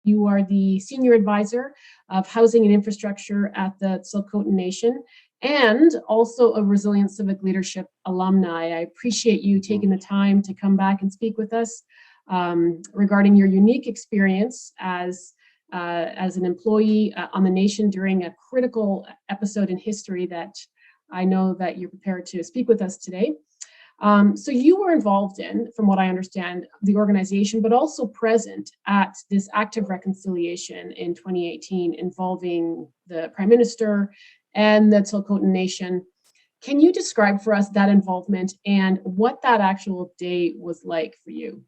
You are the Senior Advisor of Housing and Infrastructure at the Tsilhqot'in Nation, and also a Resilient Civic Leadership alumni. I appreciate you taking the time to come back and speak with us regarding your unique experience as an employee on the nation during a critical episode in history that I know that you're prepared to speak with us today. So you were involved in, from what I understand, the organization, but also present at this act of reconciliation in 2018 involving the Prime Minister and the Tsilhqot'in Nation. Can you describe for us that involvement and what that actual day was like for you?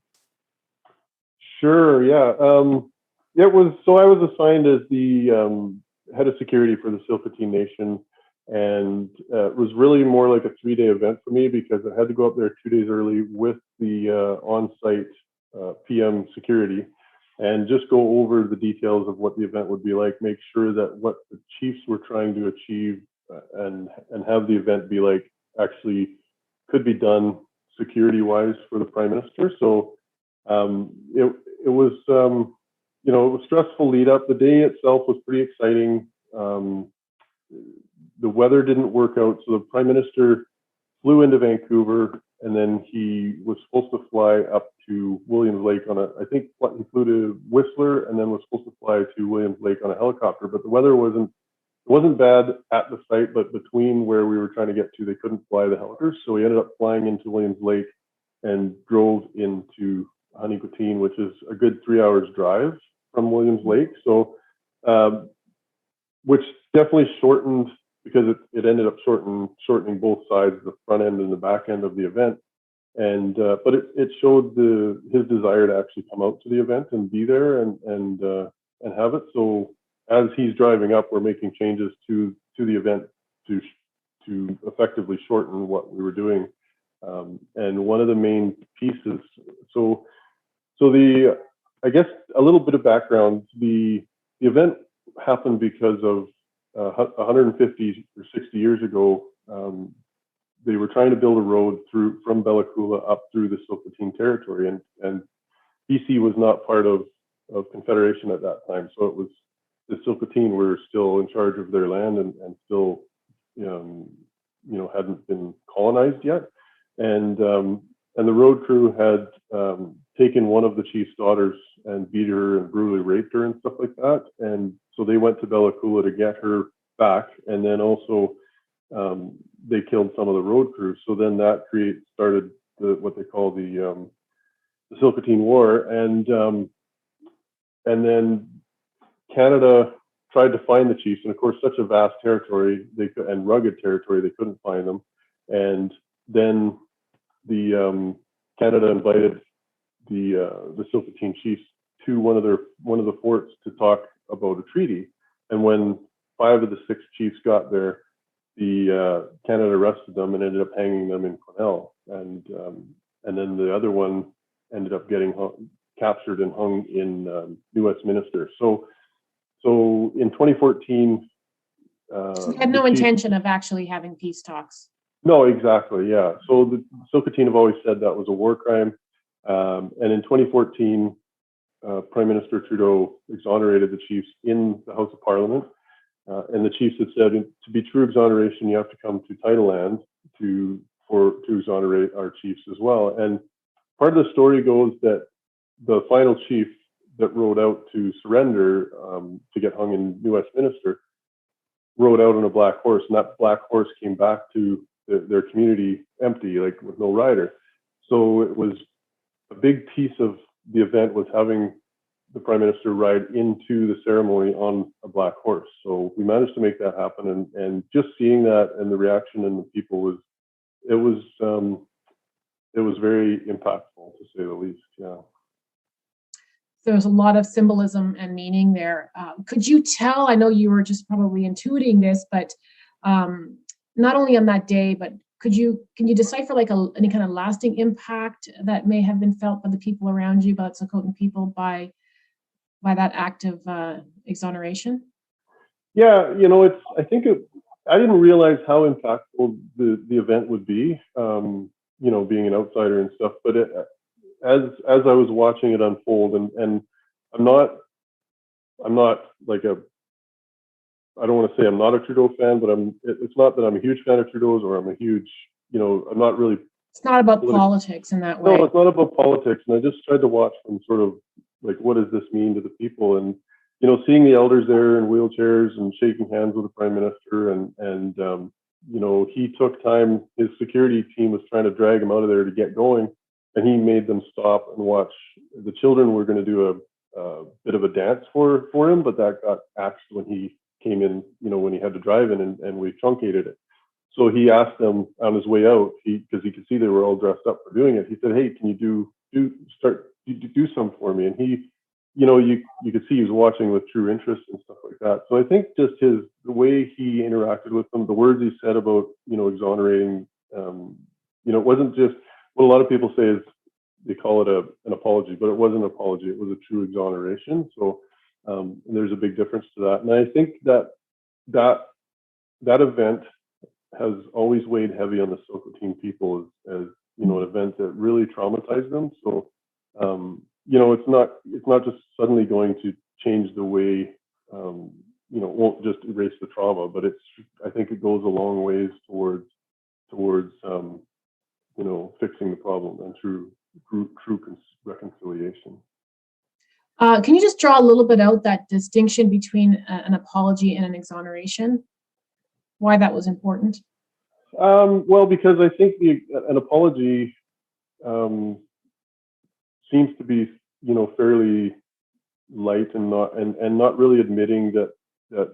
Sure, yeah. I was assigned as the head of security for the Tsilhqot'in Nation, and it was really more like a 3-day event for me because I had to go up there 2 days early with the on-site PM security and just go over the details of what the event would be like, make sure that what the chiefs were trying to achieve and have the event be like actually could be done security-wise for the Prime Minister. So it was it was stressful lead up. The day itself was pretty exciting. The weather didn't work out, so the Prime Minister flew into Vancouver, and then he was supposed to fly up to Williams Lake I think he flew to Whistler, and then was supposed to fly to Williams Lake on a helicopter. But the weather wasn't bad at the site, but between where we were trying to get to, they couldn't fly the helicopters, so we ended up flying into Williams Lake and drove into Tsilhqot'in, which is a good 3 hours drive from Williams Lake. So, which definitely shortened, because it ended up shortening both sides, the front end and the back end of the event. And but it showed his desire to actually come out to the event and be there and have it. So as he's driving up, we're making changes to the event to effectively shorten what we were doing. And one of the main pieces, so I guess a little bit of background, the event happened because of 150 or 60 years ago, they were trying to build a road from Bella Coola up through the Tsilhqot'in territory, and BC was not part of Confederation at that time, so it was the Tsilhqot'in were still in charge of their land and still hadn't been colonized yet, and the road crew had taken one of the chief's daughters and beat her and brutally raped her and stuff like that. And so they went to Bella Coola to get her back. And then also they killed some of the road crew. So then that started what they call the Tsilhqot'in War. And then Canada tried to find the chiefs. And of course, such a vast territory and rugged territory, they couldn't find them. And then Canada invited the Tsilhqot'in chiefs to one of the forts to talk about a treaty. And when 5 of the 6 chiefs got there, Canada arrested them and ended up hanging them in Quesnel. And then the other one ended up getting captured and hung in New Westminster. So in 2014, so they had no intention of actually having peace talks. No, exactly, yeah. So the Tsilhqot'in have always said that was a war crime. And in 2014, Prime Minister Trudeau exonerated the chiefs in the House of Parliament. And the chiefs had said, to be true exoneration, you have to come to title land to exonerate our chiefs as well. And part of the story goes that the final chief that rode out to surrender to get hung in New Westminster rode out on a black horse, and that black horse came back to their community empty, like with no rider. So it was a big piece of the event was having the Prime Minister ride into the ceremony on a black horse. So we managed to make that happen, and just seeing that and the reaction in the people was very impactful, to say the least. Yeah. There's a lot of symbolism and meaning there. Could you tell? I know you were just probably intuiting this, but not only on that day, but can you decipher like any kind of lasting impact that may have been felt by the people around you, by the Tsilhqot'in people, by that act of exoneration? Yeah, I think I didn't realize how impactful the event would be, being an outsider and stuff. But as I was watching it unfold, and I'm not I'm not like I don't want to say I'm not a Trudeau fan, but it's not that I'm a huge fan of Trudeau's or I'm a huge, I'm not really. It's not about politics in that way. No, it's not about politics. And I just tried to watch from sort of like, what does this mean to the people? And, seeing the elders there in wheelchairs and shaking hands with the Prime Minister and he took time, his security team was trying to drag him out of there to get going. And he made them stop and watch. The children were going to do a bit of a dance for him, but that got axed when he came in, when he had to drive in and we truncated it. So he asked them on his way out, because he could see they were all dressed up for doing it. He said, "Hey, can you do some for me?" And he, you could see he was watching with true interest and stuff like that. So I think just the way he interacted with them, the words he said about, exonerating, it wasn't just what a lot of people say is they call it an apology, but it wasn't an apology. It was a true exoneration. So there's a big difference to that. And I think that event has always weighed heavy on the Tsilhqot'in people as an event that really traumatized them. So it's not just suddenly going to change the way it won't just erase the trauma, but I think it goes a long ways towards fixing the problem and true reconciliation. Can you just draw a little bit out that distinction between an apology and an exoneration? Why that was important? Well, because I think an apology seems to be, fairly light and not really admitting that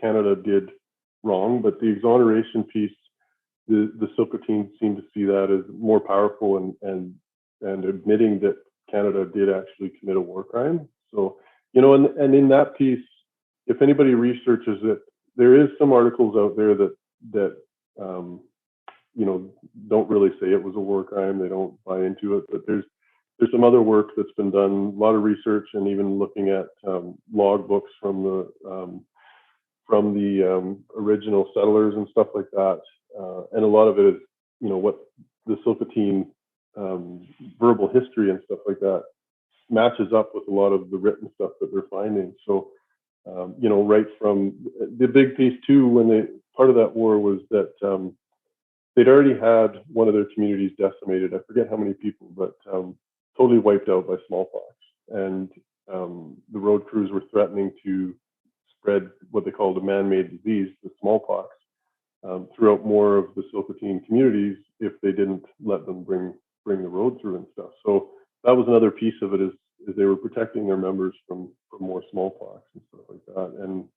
Canada did wrong. But the exoneration piece, the Tsilhqot'in seem to see that as more powerful and admitting that Canada did actually commit a war crime. So, and in that piece, if anybody researches it, there is some articles out there that don't really say it was a war crime. They don't buy into it, but there's some other work that's been done, a lot of research, and even looking at log books from the original settlers and stuff like that. And a lot of it is, what the Tsilhqot'in verbal history and stuff like that matches up with a lot of the written stuff that they're finding. So, right from the big piece too, when part of that war was that they'd already had one of their communities decimated. I forget how many people, but totally wiped out by smallpox. And the road crews were threatening to spread what they called a man-made disease, the smallpox, throughout more of the Tsilhqot'in communities if they didn't let them bring the road through and stuff. So that was another piece of it, is they were protecting their members from more smallpox and stuff like that. And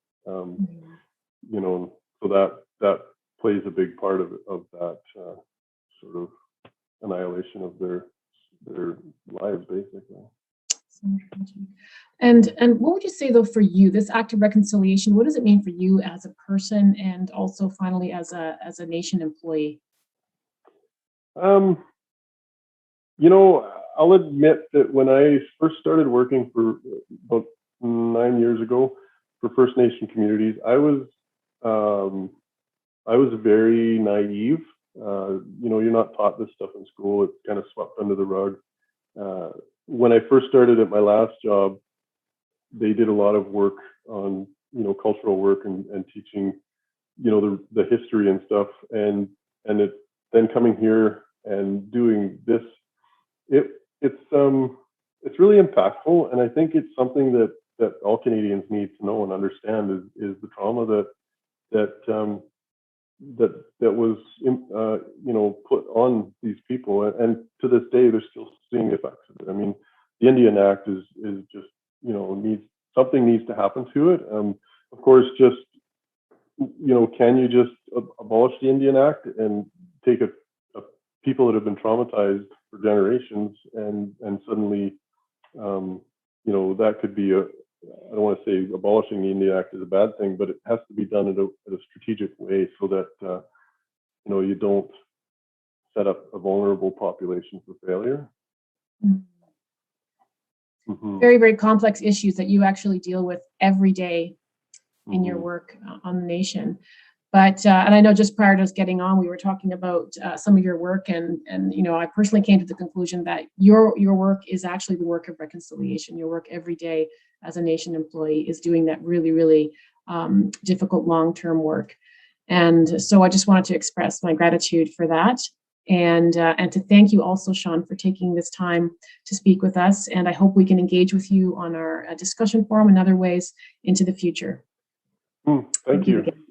so that plays a big part of that sort of annihilation of their lives, basically. And what would you say, though, for you, this act of reconciliation, what does it mean for you as a person and also finally as a nation employee? I'll admit that when I first started working for about 9 years ago for First Nation communities, I was very naive. You're not taught this stuff in school. It's kind of swept under the rug. When I first started at my last job, they did a lot of work on, cultural work and teaching, the history and stuff. And then coming here and doing this, it's really impactful. And I think it's something that all Canadians need to know and understand is the trauma that was put on these people, and to this day they're still seeing the effects of it. I mean, the Indian Act is just something needs to happen to it. Of course, just can you just abolish the Indian Act and take a people that have been traumatized for generations and suddenly that could be I don't want to say abolishing the Indian Act is a bad thing, but it has to be done in a strategic way so that you don't set up a vulnerable population for failure. Mm-hmm. Very, very complex issues that you actually deal with every day in your work on the nation. But and I know just prior to us getting on, we were talking about some of your work, and I personally came to the conclusion that your work is actually the work of reconciliation. Your work every day as a nation employee is doing that really, really difficult long-term work. And so I just wanted to express my gratitude for that. And to thank you also, Shawn, for taking this time to speak with us. And I hope we can engage with you on our discussion forum and other ways into the future. Thank you. Again.